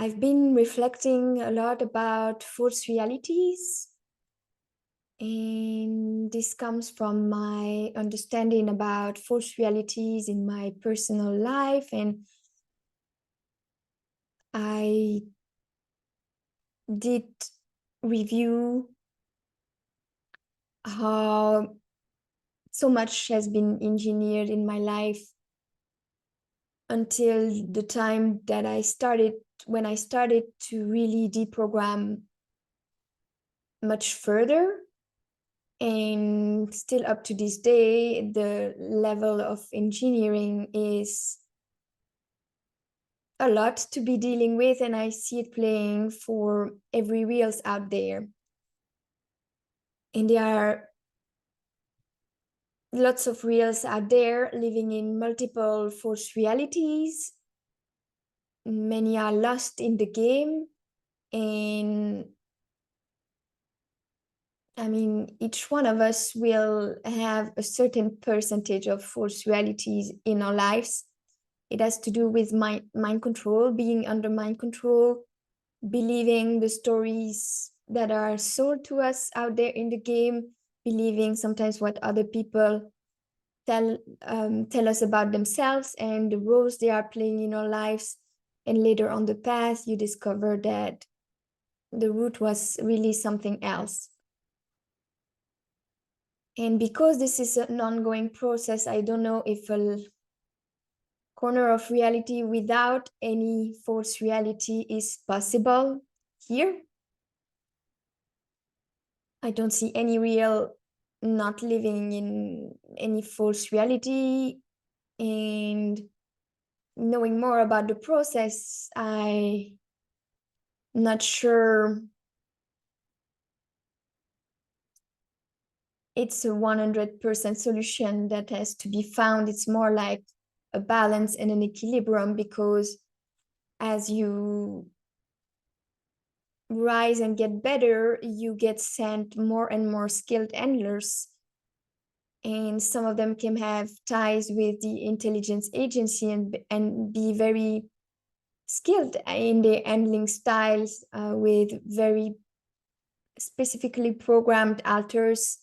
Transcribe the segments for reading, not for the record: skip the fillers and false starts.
I've been reflecting a lot about false realities, and this comes from my understanding about false realities in my personal life. And I did review how so much has been engineered in my life until the time that when I started to really deprogram much further. And still up to this day, the level of engineering is a lot to be dealing with, and I see it playing for every reels out there. And there are lots of reels out there living in multiple false realities. Many are lost in the game, and I mean, each one of us will have a certain percentage of false realities in our lives. It has to do with mind control, being under mind control, believing the stories that are sold to us out there in the game, believing sometimes what other people tell us about themselves and the roles they are playing in our lives. And later on the path, you discover that the root was really something else. And because this is an ongoing process, I don't know if a corner of reality without any false reality is possible here. I don't see any real not living in any false reality. And knowing more about the process, I'm not sure it's a 100% solution that has to be found. It's more like a balance and an equilibrium, because as you rise and get better, you get sent more and more skilled handlers. And some of them can have ties with the intelligence agency and be very skilled in their handling styles, with very specifically programmed alters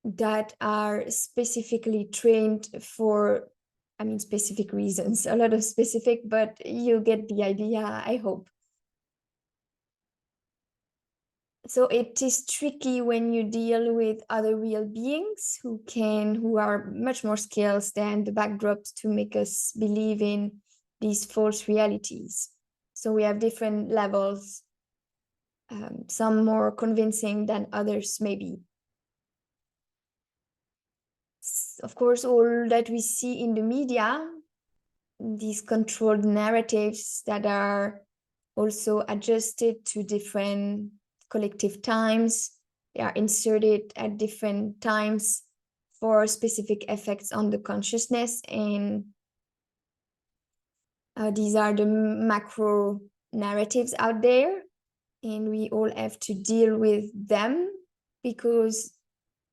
that are specifically trained for, I mean, specific reasons, a lot of specific, but you get the idea, I hope. So it is tricky when you deal with other real beings who are much more skilled than the backdrops to make us believe in these false realities. So we have different levels, some more convincing than others, maybe. Of course, all that we see in the media, these controlled narratives that are also adjusted to different collective times, they are inserted at different times for specific effects on the consciousness. And these are the macro narratives out there, and we all have to deal with them, because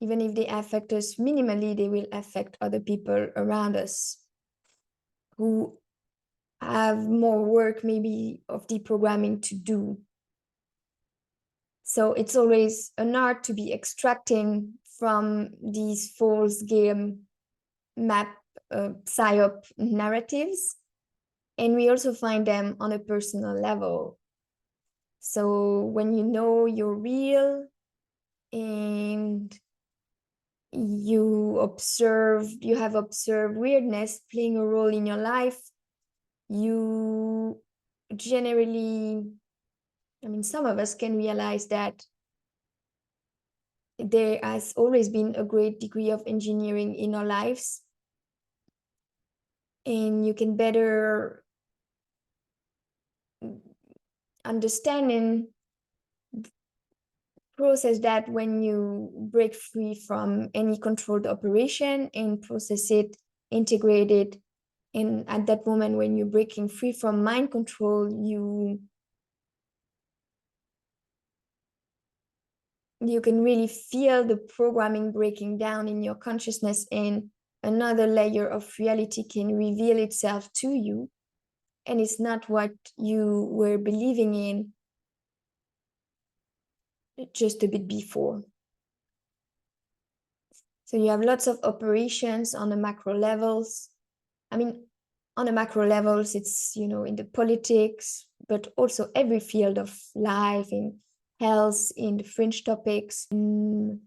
even if they affect us minimally, they will affect other people around us who have more work maybe of deprogramming to do. So it's always an art to be extracting from these false game map psyop narratives. And we also find them on a personal level. So when you know you're real and you have observed weirdness playing a role in your life, you generally, I mean, some of us can realize that there has always been a great degree of engineering in our lives, and you can better understand and process that when you break free from any controlled operation and process it, integrate it. And at that moment, when you're breaking free from mind control, you can really feel the programming breaking down in your consciousness, and another layer of reality can reveal itself to you. and it's not what you were believing in just a bit before. So you have lots of operations on the macro levels. I mean, on the macro levels, it's, you know, in the politics, but also every field of life, in health, in the fringe topics, in,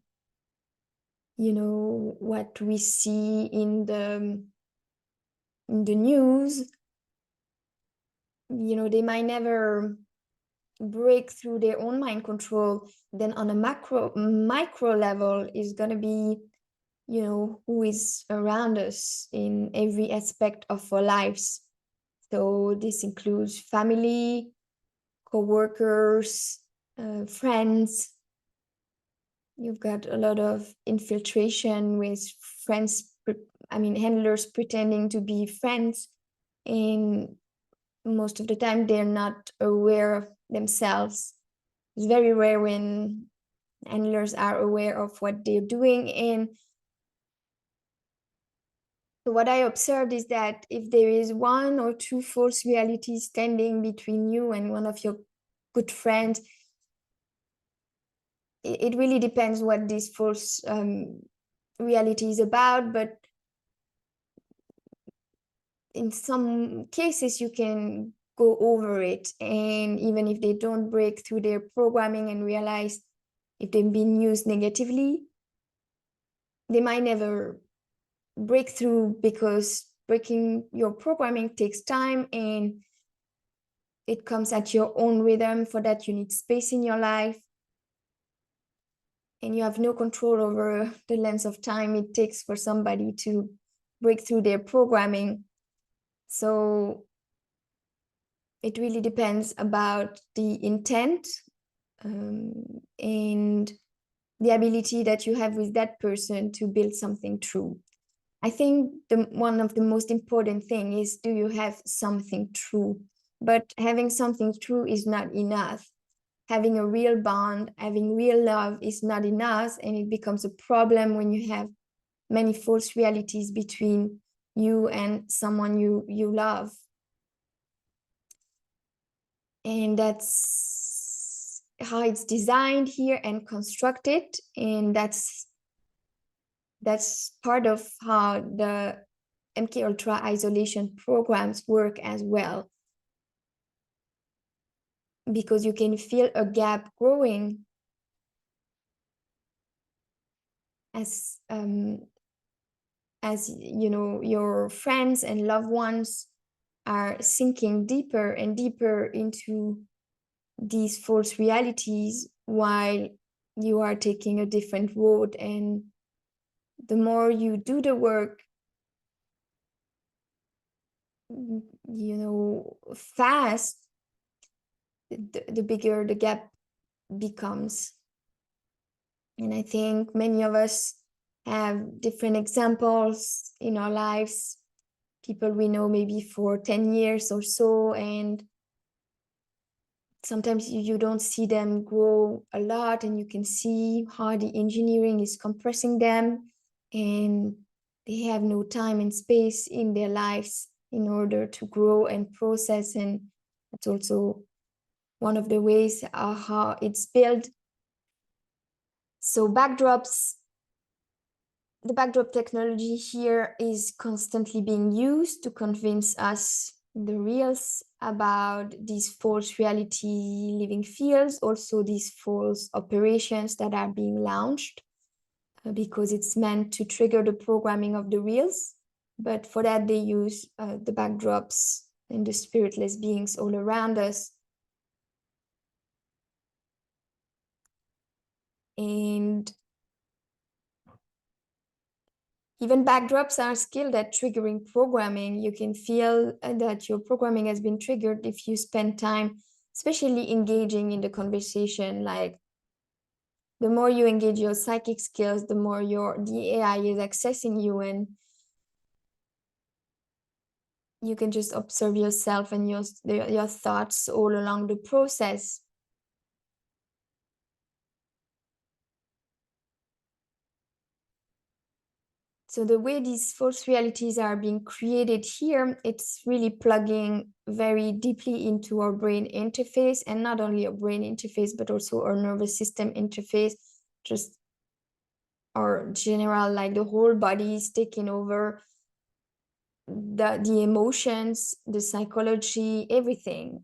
you know, what we see in the news. You know, they might never break through their own mind control. Then on a micro level is going to be, you know, who is around us in every aspect of our lives. So this includes family, co-workers, friends. You've got a lot of infiltration with friends, handlers pretending to be friends, and most of the time they're not aware of themselves. It's very rare when handlers are aware of what they're doing. And so what I observed is that if there is one or two false realities standing between you and one of your good friends, it really depends what this false reality is about. But in some cases, you can go over it. And even if they don't break through their programming and realize if they've been used negatively, they might never break through, because breaking your programming takes time and it comes at your own rhythm. For that, you need space in your life, and you have no control over the length of time it takes for somebody to break through their programming. So it really depends about the intent and the ability that you have with that person to build something true. I think one of the most important thing is, do you have something true? But having something true is not enough. Having a real bond, having real love is not enough, and it becomes a problem when you have many false realities between you and someone you love. And that's how it's designed here and constructed, and that's part of how the MK Ultra isolation programs work as well, because you can feel a gap growing as you know, your friends and loved ones are sinking deeper and deeper into these false realities, while you are taking a different road. And the more you do the work, you know, fast, the bigger the gap becomes. And I think many of us have different examples in our lives, people we know maybe for 10 years or so, and sometimes you don't see them grow a lot, and you can see how the engineering is compressing them, and they have no time and space in their lives in order to grow and process. And that's also one of the ways how it's built. So the backdrop technology here is constantly being used to convince us, the reals, about these false reality living fields, also these false operations that are being launched, because it's meant to trigger the programming of the reals. But for that, they use the backdrops and the spiritless beings all around us. And even backdrops are skilled at triggering programming. You can feel that your programming has been triggered if you spend time, especially engaging in the conversation. Like, the more you engage your psychic skills, the more the AI is accessing you, and you can just observe yourself and your thoughts all along the process. So the way these false realities are being created here, it's really plugging very deeply into our brain interface, and not only our brain interface, but also our nervous system interface, just our general, like the whole body is taking over the emotions, the psychology, everything.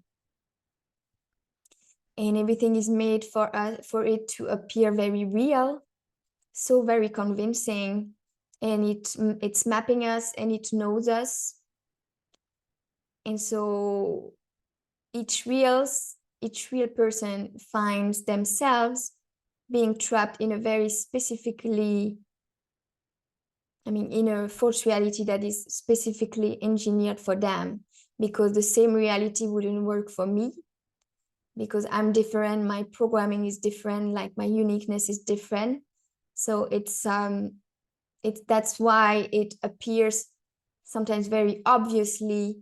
And everything is made for it to appear very real, so very convincing, and it's mapping us and it knows us. And so each real person finds themselves being trapped in a very specifically, in a false reality that is specifically engineered for them, because the same reality wouldn't work for me, because I'm different, my programming is different, like my uniqueness is different. So that's why it appears sometimes very obviously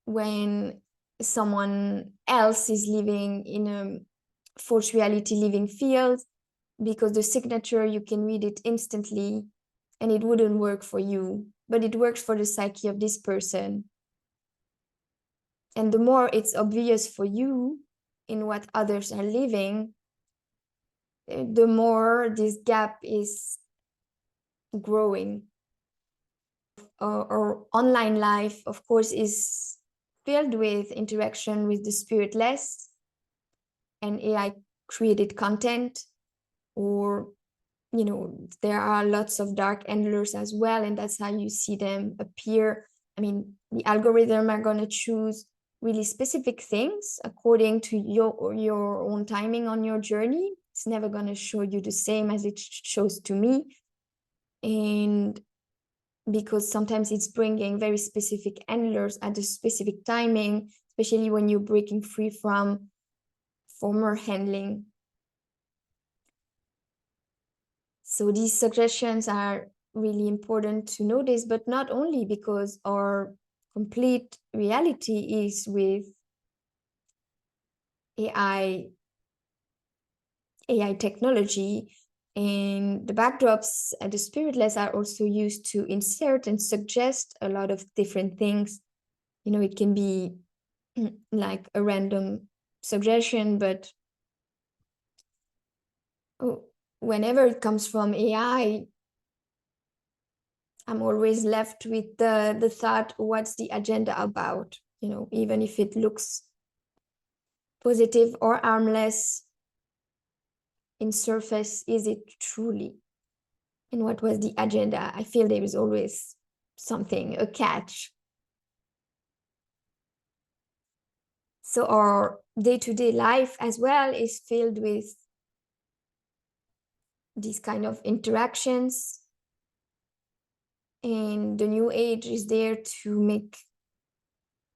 when someone else is living in a false reality living field, because the signature, you can read it instantly and it wouldn't work for you, but it works for the psyche of this person. And the more it's obvious for you in what others are living, the more this gap is growing. Our online life, of course, is filled with interaction with the spiritless and AI created content, or there are lots of dark handlers as well, and that's how you see them appear. The algorithm are going to choose really specific things according to your own timing on your journey. It's never going to show you the same as it shows to me. And because sometimes it's bringing very specific handlers at a specific timing, especially when you're breaking free from former handling. So these suggestions are really important to notice, but not only because our complete reality is with AI technology, and the backdrops and the spiritless are also used to insert and suggest a lot of different things. It can be like a random suggestion, but whenever it comes from AI, I'm always left with the thought, what's the agenda about? Even if it looks positive or harmless in surface, is it truly? And what was the agenda? I feel there is always something, a catch. So our day-to-day life as well is filled with these kind of interactions. And the new age is there to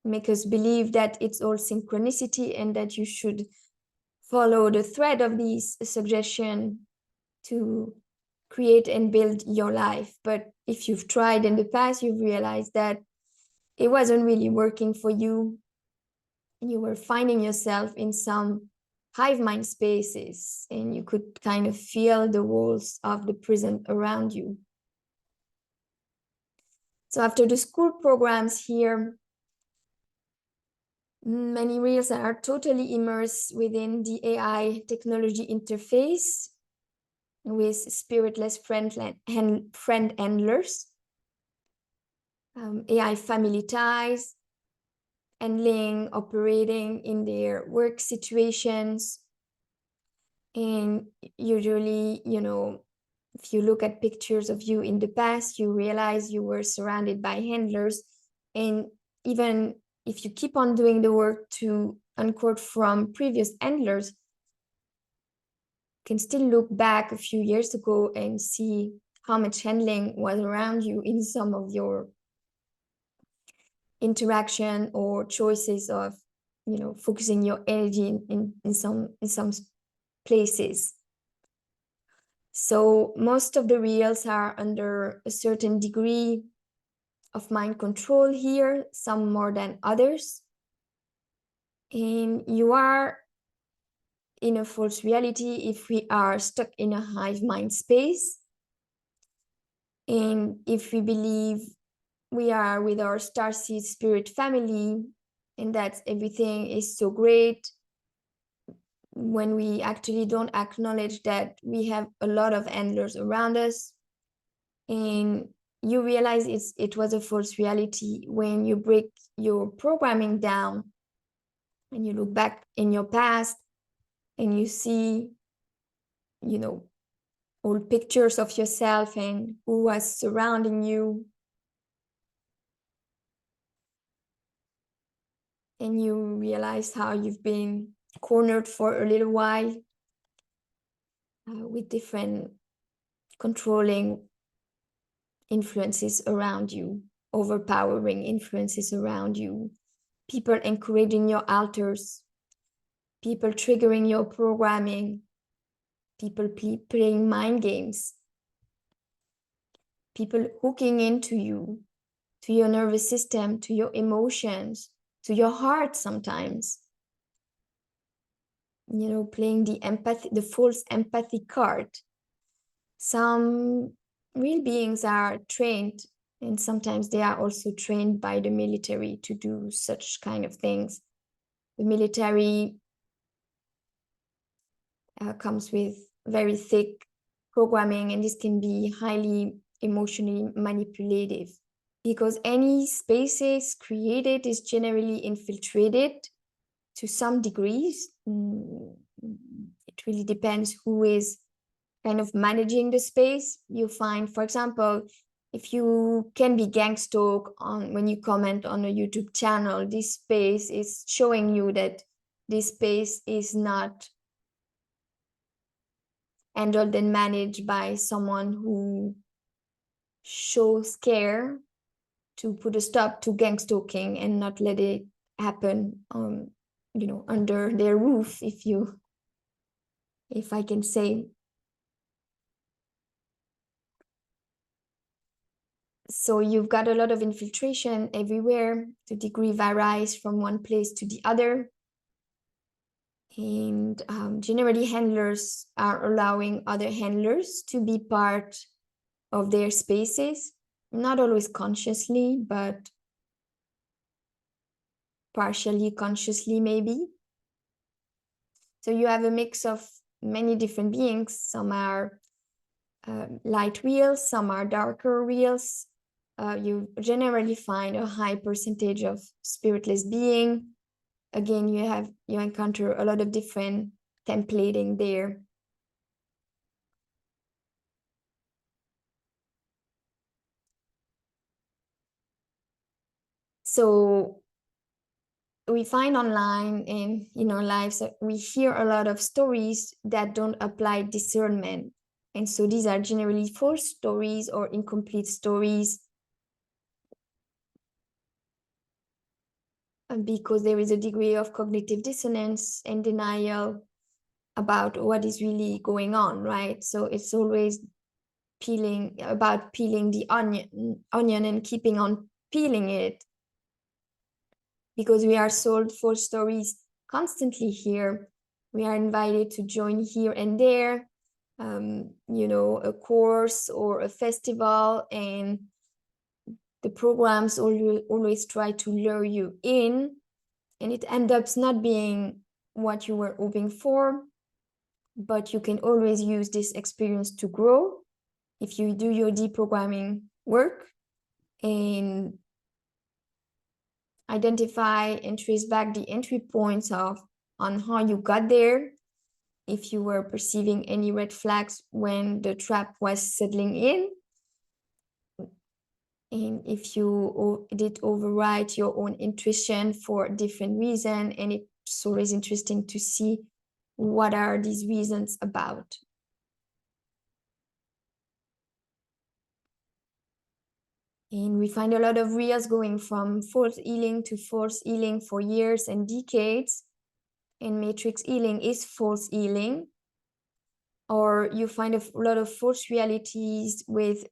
make us believe that it's all synchronicity and that you should follow the thread of these suggestions to create and build your life. But if you've tried in the past, you've realized that it wasn't really working for you. You were finding yourself in some hive mind spaces, and you could kind of feel the walls of the prison around you. So after the school programs here, many reels are totally immersed within the AI technology interface with spiritless friend handlers, AI family ties, handling, operating in their work situations. And usually, if you look at pictures of you in the past, you realize you were surrounded by handlers. And even if you keep on doing the work to unquote from previous handlers, can still look back a few years ago and see how much handling was around you in some of your interaction or choices of focusing your energy in some places. So most of the reels are under a certain degree of mind control here, some more than others. And you are in a false reality if we are stuck in a hive mind space. And if we believe we are with our starseed spirit family and that everything is so great, when we actually don't acknowledge that we have a lot of handlers around us, and you realize it was a false reality when you break your programming down and you look back in your past and you see, you know, old pictures of yourself and who was surrounding you, and you realize how you've been cornered for a little while with different controlling influences around you, overpowering influences around you, people encouraging your alters, people triggering your programming, people playing mind games, people hooking into you, to your nervous system, to your emotions, to your heart sometimes. You know, playing the empathy, the false empathy card. Some real beings are trained, and sometimes they are also trained by the military to do such kind of things. The military comes with very thick programming, and this can be highly emotionally manipulative, because any spaces created is generally infiltrated to some degrees. It really depends who is kind of managing the space. You find, for example, if you can be gang stalked on when you comment on a YouTube channel, this space is showing you that this space is not handled and managed by someone who shows care to put a stop to gang stalking and not let it happen under their roof, if I can say. So you've got a lot of infiltration everywhere. The degree varies from one place to the other. And generally handlers are allowing other handlers to be part of their spaces, not always consciously, but partially consciously maybe. So you have a mix of many different beings. Some are light wheels, some are darker wheels. You generally find a high percentage of spiritless being. Again, you encounter a lot of different templating there. So we find online and in our lives, we hear a lot of stories that don't apply discernment. And so these are generally false stories or incomplete stories, because there is a degree of cognitive dissonance and denial about what is really going on, right? So it's always peeling the onion and keeping on peeling it, because we are sold false stories constantly here. We are invited to join here and there, a course or a festival, and the programs always try to lure you in, and it ends up not being what you were hoping for. But you can always use this experience to grow if you do your deprogramming work and identify and trace back the entry points on how you got there, if you were perceiving any red flags when the trap was settling in, and if you did override your own intuition for different reason. And it's always interesting to see what are these reasons about. And we find a lot of reels going from false healing to false healing for years and decades. And matrix healing is false healing. Or you find a lot of false realities with,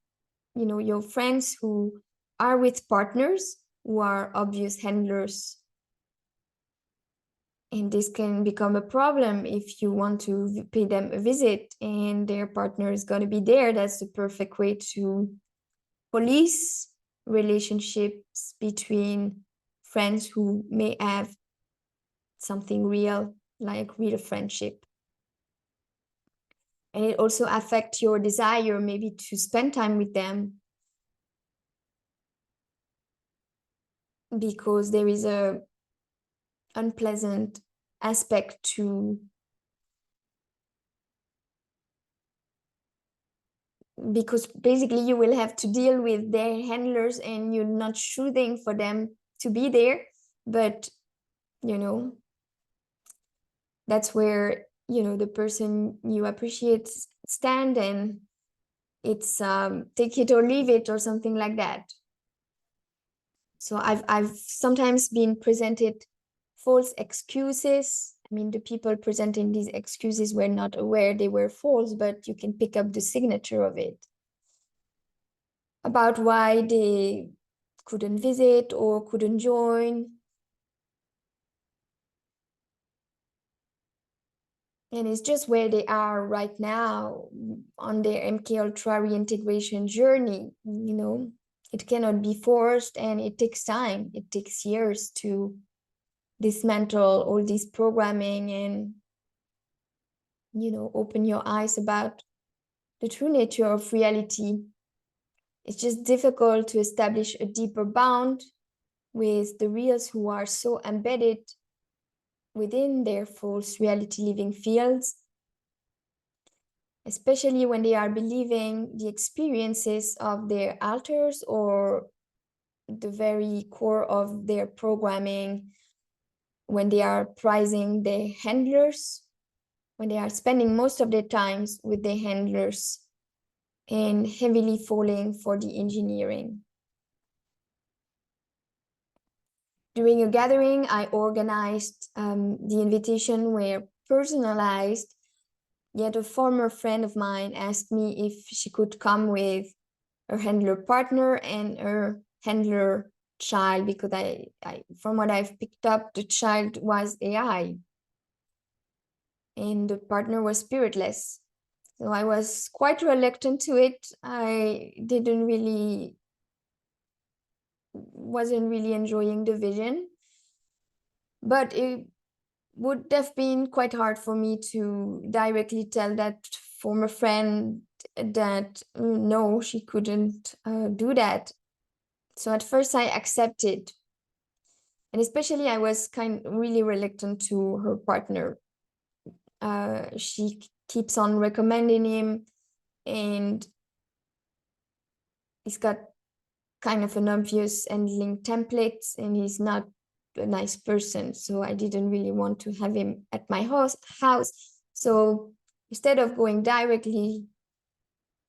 your friends who are with partners who are obvious handlers. And this can become a problem if you want to pay them a visit and their partner is going to be there. That's the perfect way to police relationships between friends who may have something real, like real friendship. And it also affects your desire maybe to spend time with them, because there is a unpleasant aspect to, because basically you will have to deal with their handlers and you're not shooting for them to be there, but you know, that's where, you know, the person you appreciate stand, and it's take it or leave it or something like that. So I've sometimes been presented false excuses. I mean, the people presenting these excuses were not aware they were false, but you can pick up the signature of it, about why they couldn't visit or couldn't join. And it's just where they are right now on their MK Ultra reintegration journey. You know, it cannot be forced, and it takes time. It takes years to dismantle all this programming and, you know, open your eyes about the true nature of reality. It's just difficult to establish a deeper bond with the reals who are so embedded within their false reality living fields, especially when they are believing the experiences of their alters or the very core of their programming, when they are prizing their handlers, when they are spending most of their times with their handlers and heavily falling for the engineering. During a gathering, I organized the invitation were personalized, yet a former friend of mine asked me if she could come with her handler partner and her handler child, because I from what I've picked up, the child was AI and the partner was spiritless. So I was quite reluctant to it. I wasn't really enjoying the vision, but it would have been quite hard for me to directly tell that former friend that no, she couldn't do that. So at first I accepted, and especially I was really reluctant to her partner. She keeps on recommending him, and he's got kind of an obvious handling template, and he's not a nice person. So I didn't really want to have him at my house. So instead of going directly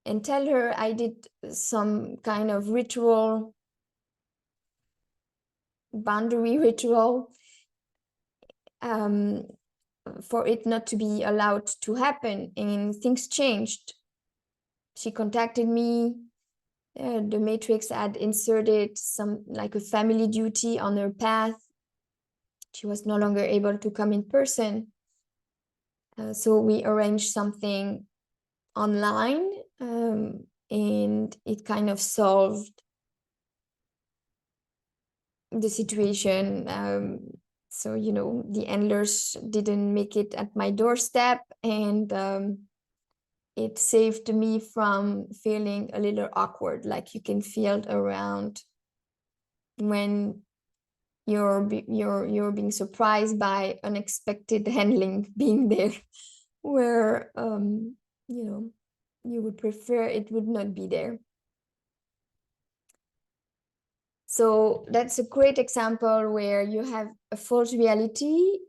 and tell her, I did some kind of ritual, boundary ritual, for it not to be allowed to happen. And things changed. She contacted me. The Matrix had inserted some like a family duty on her path. She was no longer able to come in person. So we arranged something online, and it kind of solved the situation. So, you know, the handlers didn't make it at my doorstep, and it saved me from feeling a little awkward, like you can feel around when you're being surprised by unexpected handling being there, where you know, you would prefer it would not be there. So that's a great example where you have a false reality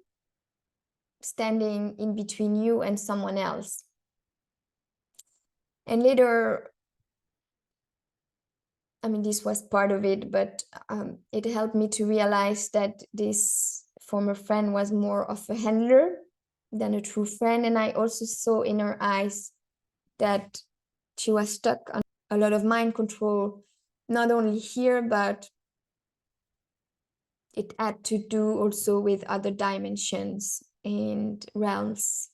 standing in between you and someone else. And later, I mean, this was part of it, but it helped me to realize that this former friend was more of a handler than a true friend. And I also saw in her eyes that she was stuck on a lot of mind control, not only here, but it had to do also with other dimensions and realms.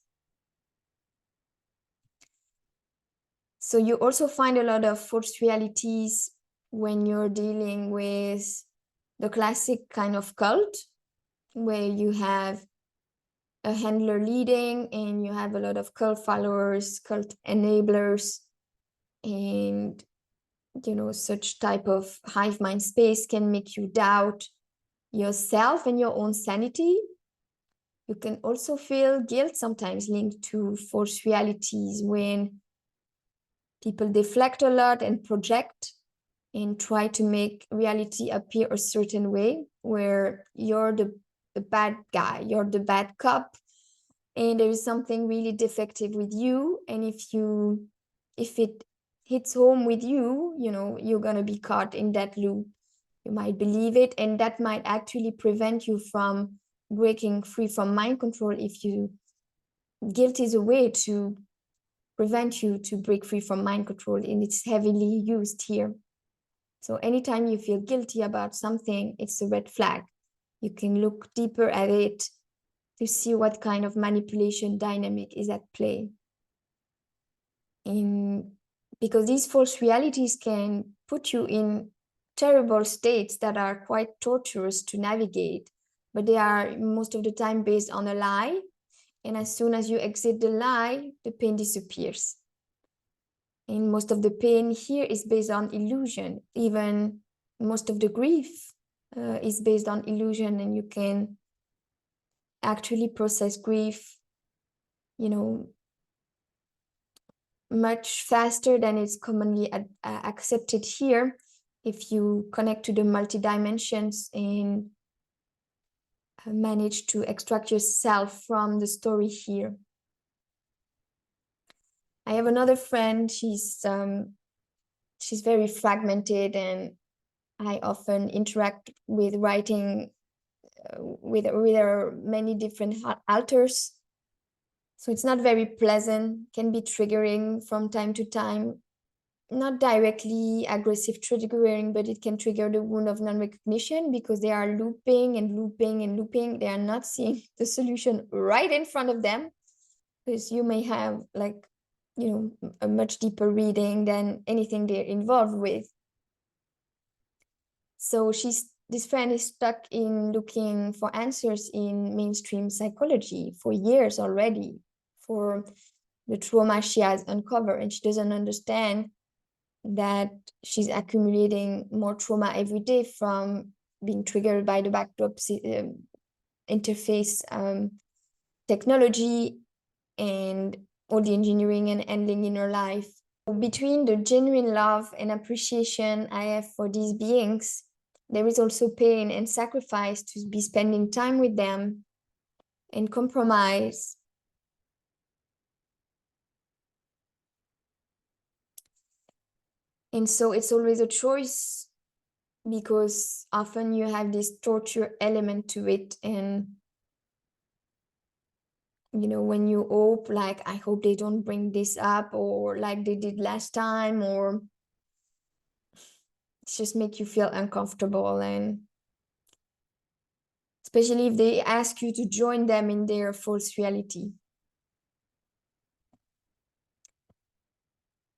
So you also find a lot of false realities when you're dealing with the classic kind of cult, where you have a handler leading and you have a lot of cult followers, cult enablers, and such type of hive mind space can make you doubt yourself and your own sanity. You can also feel guilt sometimes linked to false realities when people deflect a lot and project and try to make reality appear a certain way, where you're the bad guy, you're the bad cop, and there is something really defective with you. And if it hits home with you, you're going to be caught in that loop. You might believe it, and that might actually prevent you from breaking free from mind control. Guilt is a way to prevent you to break free from mind control, and it's heavily used here. So anytime you feel guilty about something, it's a red flag. You can look deeper at it to see what kind of manipulation dynamic is at play. Because these false realities can put you in terrible states that are quite torturous to navigate, but they are most of the time based on a lie. And as soon as you exit the lie, the pain disappears. And most of the pain here is based on illusion. Even most of the grief is based on illusion, and you can actually process grief, much faster than it's commonly accepted here if you connect to the multi-dimensions and manage to extract yourself from the story here. I have another friend. She's very fragmented, and I often interact with writing with her many different alters. So it's not very pleasant, can be triggering from time to time, not directly aggressive triggering, but it can trigger the wound of non-recognition, because they are looping and looping and looping. They are not seeing the solution right in front of them, because you may have a much deeper reading than anything they're involved with. So this friend is stuck in looking for answers in mainstream psychology for years already, for the trauma she has uncovered, and she doesn't understand that she's accumulating more trauma every day from being triggered by the backdrop interface technology and all the engineering and handling in her life. Between the genuine love and appreciation I have for these beings, there is also pain and sacrifice to be spending time with them, and compromise. And so it's always a choice, because often you have this torture element to it. And when you hope, like, I hope they don't bring this up, or like they did last time, or it just make you feel uncomfortable. And especially if they ask you to join them in their false reality.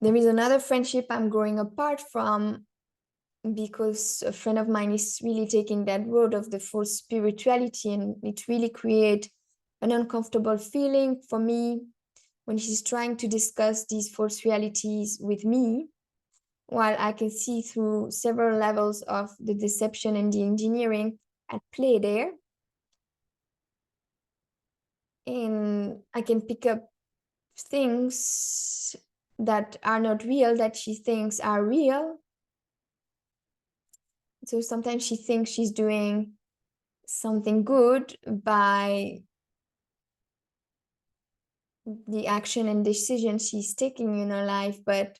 There is another friendship I'm growing apart from, because a friend of mine is really taking that road of the false spirituality, and it really creates an uncomfortable feeling for me when she's trying to discuss these false realities with me, while I can see through several levels of the deception and the engineering at play there. And I can pick up things that are not real that she thinks are real. So sometimes she thinks she's doing something good by the action and decision she's taking in her life, but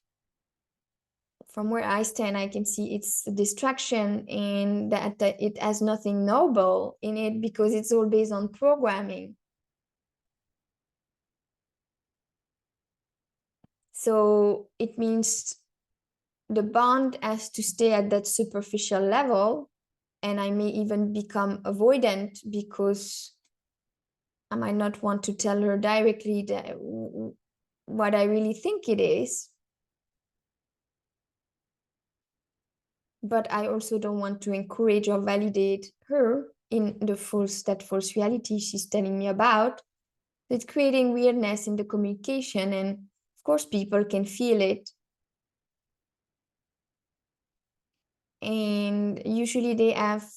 from where I stand, I can see it's a distraction, and that it has nothing noble in it, because it's all based on programming. So it means the bond has to stay at that superficial level, and I may even become avoidant, because I might not want to tell her directly that what I really think it is. but I also don't want to encourage or validate her in that false reality she's telling me about. It's creating weirdness in the communication, and of course people can feel it. And usually they have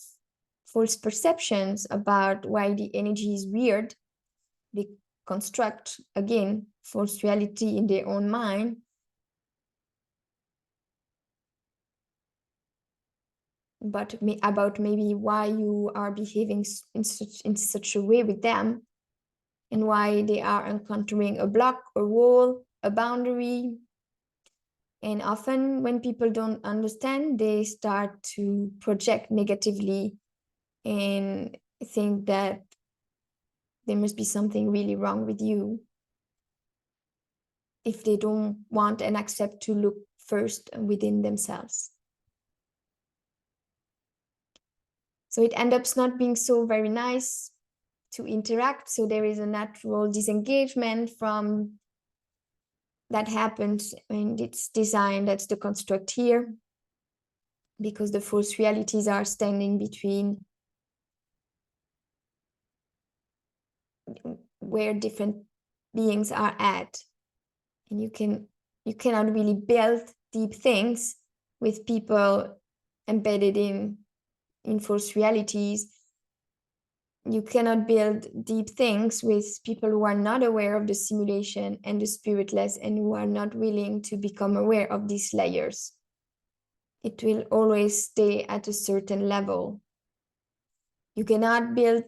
false perceptions about why the energy is weird. They construct, again, false reality in their own mind. But about maybe why you are behaving in such a way with them, and why they are encountering a block, a wall, a boundary. And often when people don't understand, they start to project negatively and think that there must be something really wrong with you if they don't want and accept to look first within themselves. So it ends up not being so very nice to interact. So there is a natural disengagement from that happens, and it's designed, that's the construct here, because the false realities are standing between where different beings are at. And you cannot really build deep things with people embedded in false realities. You cannot build deep things with people who are not aware of the simulation and the spiritless, and who are not willing to become aware of these layers. It will always stay at a certain level. You cannot build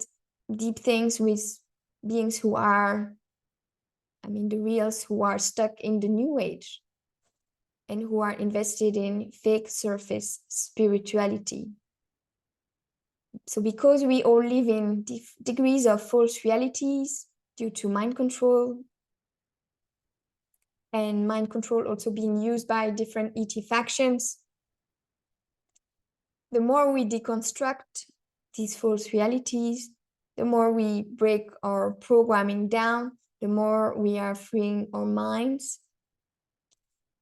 deep things with beings who are, the reals, who are stuck in the new age and who are invested in fake surface spirituality. So because we all live in degrees of false realities due to mind control, and mind control also being used by different ET factions, the more we deconstruct these false realities, the more we break our programming down, the more we are freeing our minds,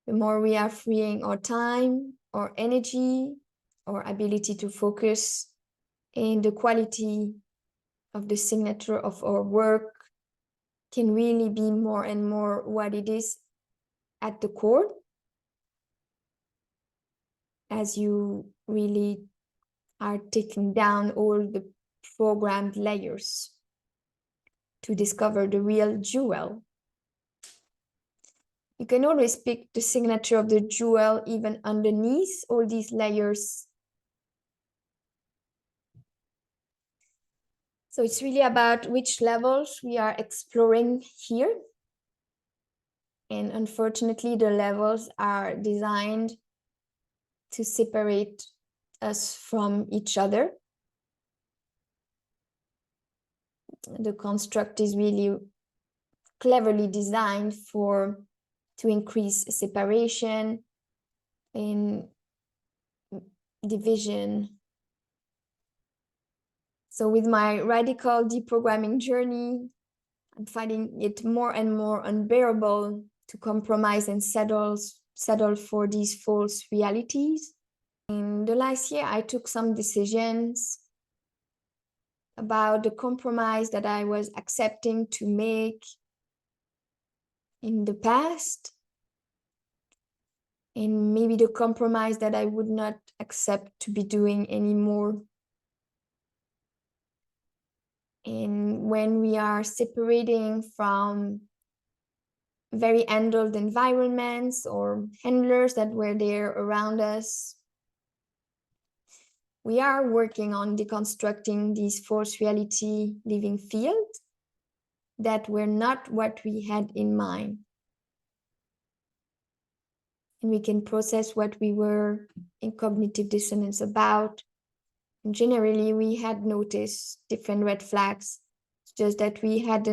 the more we are freeing our time, our energy, our ability to focus, and the quality of the signature of our work can really be more and more what it is at the core, as you really are taking down all the programmed layers to discover the real jewel. You can always pick the signature of the jewel even underneath all these layers. So it's really about which levels we are exploring here. And unfortunately, the levels are designed to separate us from each other. The construct is really cleverly designed to increase separation and division. So with my radical deprogramming journey, I'm finding it more and more unbearable to compromise and settle for these false realities. In the last year, I took some decisions about the compromise that I was accepting to make in the past, and maybe the compromise that I would not accept to be doing anymore. And when we are separating from very handled environments or handlers that were there around us, we are working on deconstructing these false reality living fields that were not what we had in mind. And we can process what we were in cognitive dissonance about. And generally, we had noticed different red flags, just that we had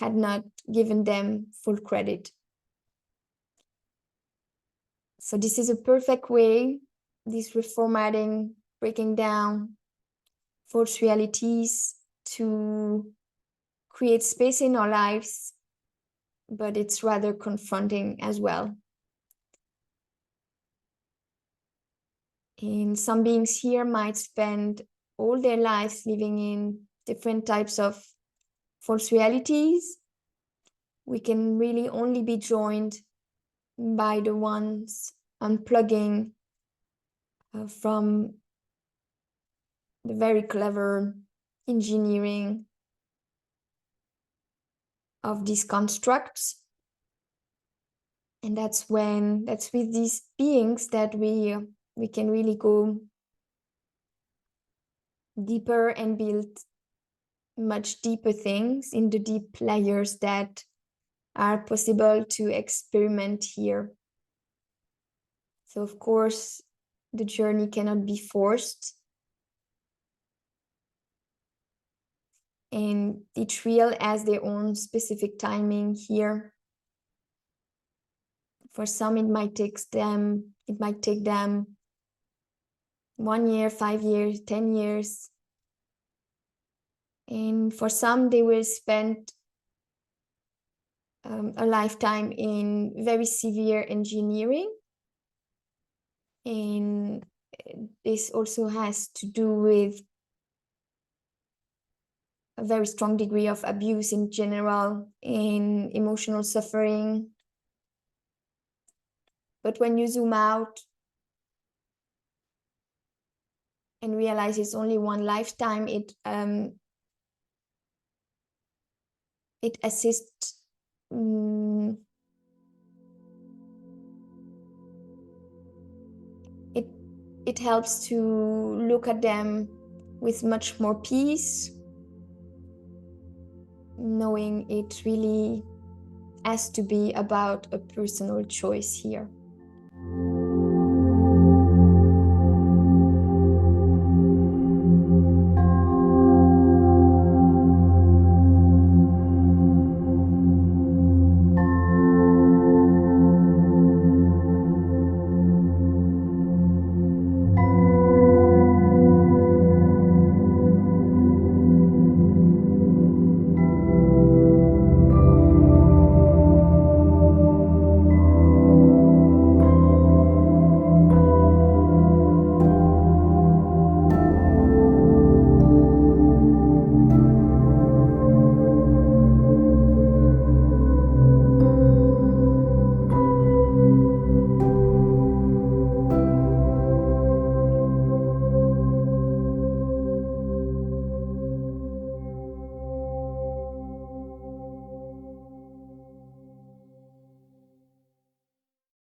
not given them full credit. So this is a perfect way, this reformatting, breaking down false realities, to create space in our lives, but it's rather confronting as well. And some beings here might spend all their lives living in different types of false realities. We can really only be joined by the ones unplugging from the very clever engineering of these constructs. And that's with these beings that we can really go deeper and build much deeper things in the deep layers that are possible to experiment here. So of course, the journey cannot be forced. And each wheel has their own specific timing here. For some, it might take them 1 year, 5 years, 10 years. And for some, they will spend a lifetime in very severe engineering. And this also has to do with a very strong degree of abuse in general, in emotional suffering. But when you zoom out and realize it's only one lifetime, it assists it helps to look at them with much more peace, knowing it really has to be about a personal choice here.